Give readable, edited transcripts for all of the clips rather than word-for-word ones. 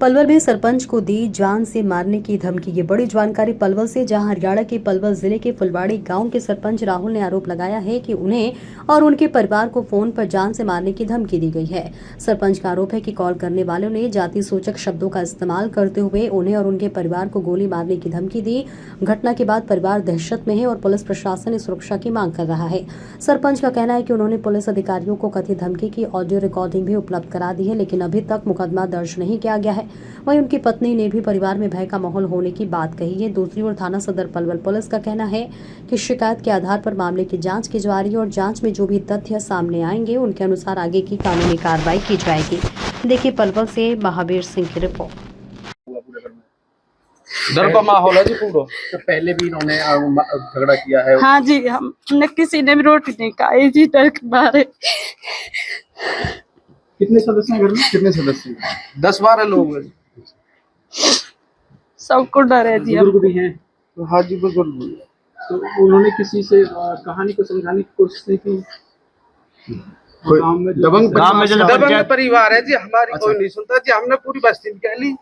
पलवल में सरपंच को दी जान से मारने की धमकी। ये बड़ी जानकारी पलवल से, जहां हरियाणा के पलवल जिले के फुलवाड़ी गांव के सरपंच राहुल ने आरोप लगाया है कि उन्हें और उनके परिवार को फोन पर जान से मारने की धमकी दी गई है। सरपंच का आरोप है कि कॉल करने वालों ने जाति सूचक शब्दों का इस्तेमाल करते हुए उन्हें और उनके परिवार को गोली मारने की धमकी दी। घटना के बाद परिवार दहशत में है और पुलिस प्रशासन सुरक्षा की मांग कर रहा है। सरपंच का कहना है कि उन्होंने पुलिस अधिकारियों को कथित धमकी की ऑडियो रिकॉर्डिंग भी उपलब्ध करा दी है, लेकिन अभी तक मुकदमा दर्ज नहीं किया गया है। वहीं उनकी पत्नी ने भी परिवार में भय का माहौल होने की बात कही है। दूसरी ओर थाना सदर पलवल पुलिस का कहना है कि शिकायत के आधार पर मामले की जांच की जा रही है और जांच में जो भी तथ्य सामने आएंगे उनके अनुसार आगे की कानूनी कार्रवाई की जाएगी। देखिए पलवल से महावीर सिंह की रिपोर्ट। डर का माहौल है जी पूरा। तो पहले भी इन्होंने झगड़ा किया है? हाँ जी, हमने किसी ने भी रोटी नहीं खाई जी, डर के मारे। कितने सदस्य हैं घर में? कितने सदस्य हैं? 10-12 लोग हैं। सबको डर है जी। बुजुर्ग भी हैं? तो हाँ जी बुजुर्ग। तो उन्होंने किसी से कहानी को समझाने की कोशिश नहीं की? गांव में दबंग परिवार है जी, हमारी कोई नहीं सुनता जी। हमने पूरी बस्ती में कह ली,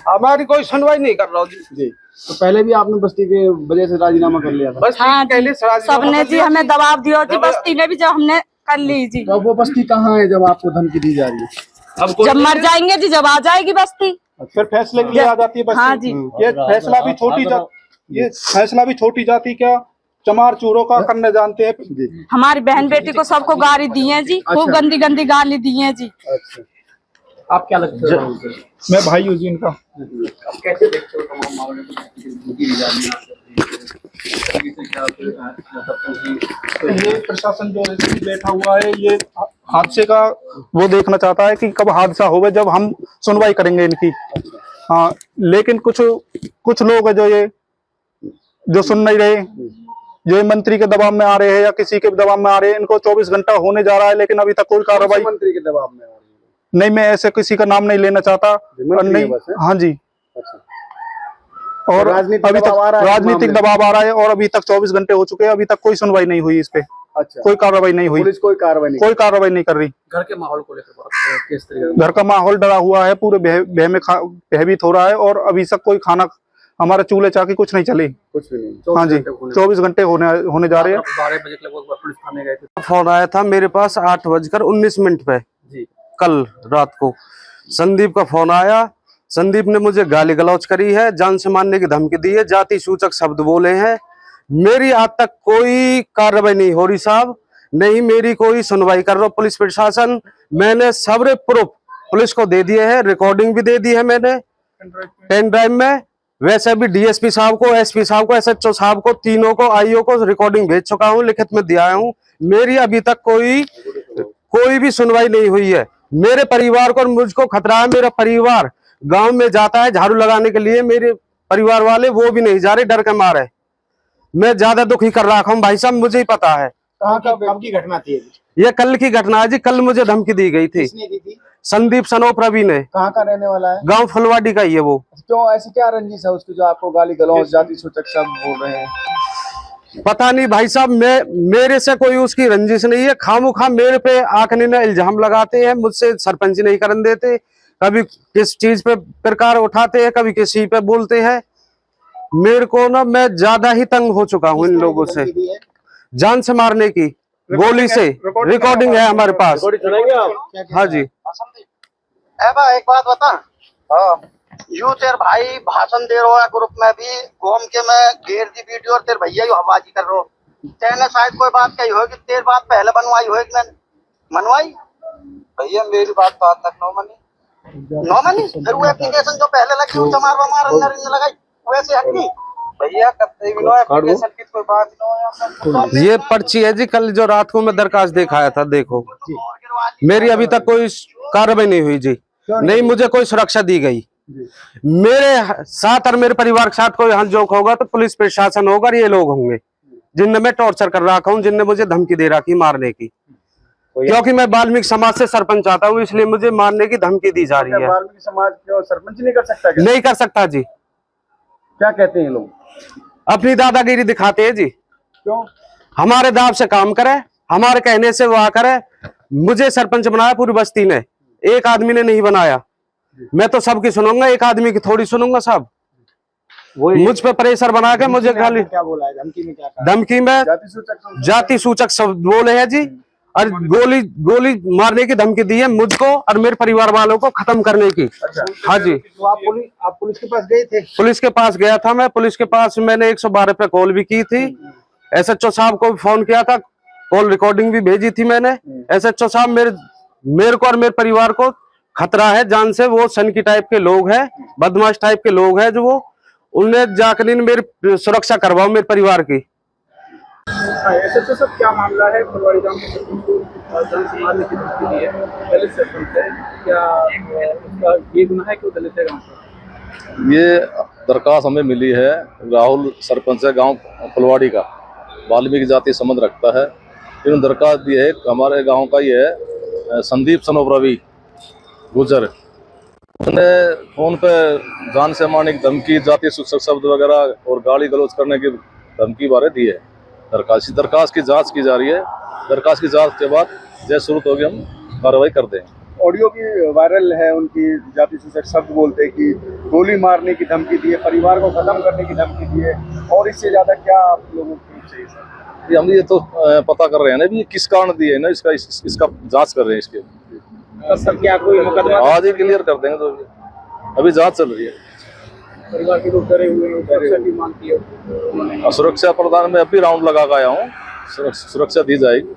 हमारी कोई सुनवाई नहीं कर रहा जी। तो पहले भी आपने बस्ती के वजह से राजीनामा कर लिया था? बस्ती हाँ पहले सबने जी हमें दबाव दिया जी, बस्ती ने भी जब हमने कर ली जी। तो अब वो बस्ती कहाँ है जब आपको धमकी दी जा रही है? अब जब मर जाएंगे जी, जब आ जाएगी बस्ती। फिर फैसले के लिए आ जाती है बस्ती? हाँ जी। ये फैसला भी छोटी जाति क्या चमार चूरों का करने जानते हैं? हमारी बहन बेटी को सबको गाली दी है जी, खूब गंदी गंदी गाली दी है जी। अच्छा, आप क्या लगता है? मैं भाई हूँ जी इनका। आप कैसे देखते हो तमाम मामले को? ये प्रशासन जो बैठा हुआ है, ये हादसे का वो देखना चाहता है कि कब हादसा होगा, जब हम सुनवाई करेंगे इनकी। हाँ, लेकिन कुछ लोग है जो सुन नहीं रहे, जो मंत्री के दबाव में आ रहे हैं या किसी के दबाव में आ रहे हैं। इनको 24 घंटा होने जा रहा है, लेकिन अभी तक कोई कार्रवाई। मंत्री के दबाव में नहीं, मैं ऐसे किसी का नाम नहीं लेना चाहता। नहीं, हाँ जी। और अभी तक राजनीतिक दबाव आ रहा है और अभी तक 24 घंटे हो चुके हैं, अभी तक कोई सुनवाई नहीं हुई इस पे। अच्छा, कोई कार्रवाई नहीं हुई, कोई कार्रवाई नहीं कर रही। घर के माहौल को लेकर किस तरीके? घर का माहौल डरा हुआ है, पूरे भय में भयभीत हो रहा है और अभी तक कोई खाना, हमारे चूल्हे चाकी कुछ नहीं चले, कुछ भी नहीं। हाँ जी, 24 घंटे होने जा रहे हैं। 12 बजे लगभग पुलिस थाने गए थे। फोन आया था मेरे पास 8:19 पे जी, कल रात को। संदीप का फोन आया। संदीप ने मुझे गाली गलौज करी है, जान से मारने की धमकी दी है, जाति सूचक शब्द बोले हैं। मेरी आज तक कोई कार्रवाई नहीं हो रही साहब, नहीं मेरी कोई सुनवाई कर रहा पुलिस प्रशासन। मैंने सारे प्रूफ पुलिस को दे दिए हैं, रिकॉर्डिंग भी दे दी है मैंने पेन ड्राइव में। वैसे भी डीएसपी साहब को, एसपी साहब को, एसएचओ साहब को, तीनों को, आईओ को रिकॉर्डिंग भेज चुका हूँ, लिखित में दिया हूँ। मेरी अभी तक कोई भी सुनवाई नहीं हुई है। मेरे परिवार को और मुझको खतरा है। मेरा परिवार गांव में जाता है झाड़ू लगाने के लिए, मेरे परिवार वाले वो भी नहीं जा रहे, डर के मारे। मैं ज्यादा दुखी कर रहा हूँ भाई साहब, मुझे ही पता है। कब की घटना थी ये कल की घटना है जी। कल मुझे धमकी दी गई थी। किसने दी थी? संदीप सनोप रवि ने। कहाँ का रहने वाला है? गांव फुलवाड़ी का ही है वो। क्यों, ऐसी क्या रंजिश है उसकी जो आपको गाली गलौज, जाति सूचक शब्द बोल रहे हैं? पता नहीं भाई साहब, मेरे से कोई उसकी रंजिश नहीं है। खामोखा मेरे पे आखिरी ने इल्जाम लगाते हैं, मुझसे सरपंच नहीं करने देते। कभी किस चीज पे प्रकार उठाते हैं, कभी किसी पे बोलते हैं। मेरे को ना, मैं ज्यादा ही तंग हो चुका हूँ इन लोगों से। जान से मारने की, गोली से। रिकॉर्डिंग है हमारे पास। हाँ जी। एक बात बता, यू तेरे भाई भाषण दे रहा है ग्रुप में भी, घूम के मैं घेर दी वीडियो और तेरे भैया हवाजी कर रहा। तेने शायद कोई बात कही होगी, तेरी बात पहले बनवाई होगी, मैंने मनवाई भैया मेरी बात आज तक नो मनी। फिर वो एप्लीकेशन जो पहले लगी वो चमार लगाई वैसे हटकी भैया कत्ते भी नो एप्लीकेशन की कोई बात नो। ये पर्ची है जी, कल जो रात को मैं दरखास्त दिखाया था, देखो मेरी अभी तक कोई कार्रवाई नहीं हुई जी। नहीं मुझे कोई सुरक्षा दी गई। मेरे साथ और मेरे परिवार के साथ कोई हंसजोक होगा तो पुलिस प्रशासन होगा और ये लोग होंगे जिनने मैं टॉर्चर कर रखा हूँ, जिनने मुझे धमकी दे रखी मारने की। क्योंकि मैं वाल्मीकि समाज से सरपंच आता हूँ, इसलिए मुझे मारने की धमकी दी जा रही है। वाल्मीकि समाज क्यों सरपंच नहीं कर सकता क्या? नहीं कर सकता जी। क्या कहते हैं लोग? अपनी दादागिरी दिखाते हैं जी। क्यों? हमारे दाव से काम करे, हमारे कहने से वह करे। मुझे सरपंच बनाया पूरी बस्ती ने, एक आदमी ने नहीं बनाया। मैं तो सबकी सुनूंगा, एक आदमी की थोड़ी सुनूंगा साहब। मुझ पे प्रेशर बना के मुझे गाली, क्या बोला है धमकी में? क्या धमकी में जाति सूचक शब्द बोले हैं जी, और गोली मारने की धमकी दी है मुझको और मेरे परिवार वालों को खत्म करने की। हाँ जी। तो आप पुलिस के पास गए थे? पुलिस के पास गया था मैं, पुलिस के पास मैंने 112 पे कॉल भी की थी, SHO साहब को भी फोन किया था, कॉल रिकॉर्डिंग भी भेजी थी मैंने। SHO साहब मेरे को और मेरे परिवार को खतरा है जान से, वो सनकी टाइप के लोग हैं, बदमाश टाइप के लोग हैं, जो वो उन्हें जाकर मेरी सुरक्षा करवाओ मेरे परिवार की। SHO साहब क्या मामला है? फुलवाड़ी गांव में जान से मारने की धमकी दी है, दलित सरपंच है, क्या उसका ये गुनाह है कि वो दलित है गांव का? ये दरखास्त हमें मिली है, राहुल सरपंच है गांव फुलवाड़ी का, वाल्मीकि जाति संबंध रखता है। इन्होंने दरखास्त दी है, हमारे गांव का ही है, संदीप सन ऑफ रवि गुजर, उसने फोन पे जान से मारने की धमकी, जाति सूचक शब्द वगैरह और गाली गलौज करने की धमकी बारे दी है। दरखास्त की जांच की जा रही है, दरखास्त की जांच के बाद जैसे शुरू होगी हम कार्रवाई कर देंगे। ऑडियो भी वायरल है, उनकी जाति सूचक शब्द बोलते हैं कि गोली मारने की धमकी दी है, परिवार को खत्म करने की धमकी दी है, और इससे ज्यादा क्या आप लोगों को चाहिए सर? हम ये तो पता कर रहे हैं ना भी किस कारण दिए है ना, इसका जांच कर रहे हैं इसके। तो सर क्या कोई मुकदमा? आज ही क्लियर कर देंगे, तो अभी जांच चल रही है। परिवार के लोग डरे हुए हैं, सुरक्षा की मांग की है। सुरक्षा प्रदान में अभी राउंड लगा के आया हूँ, सुरक्षा दी जाएगी।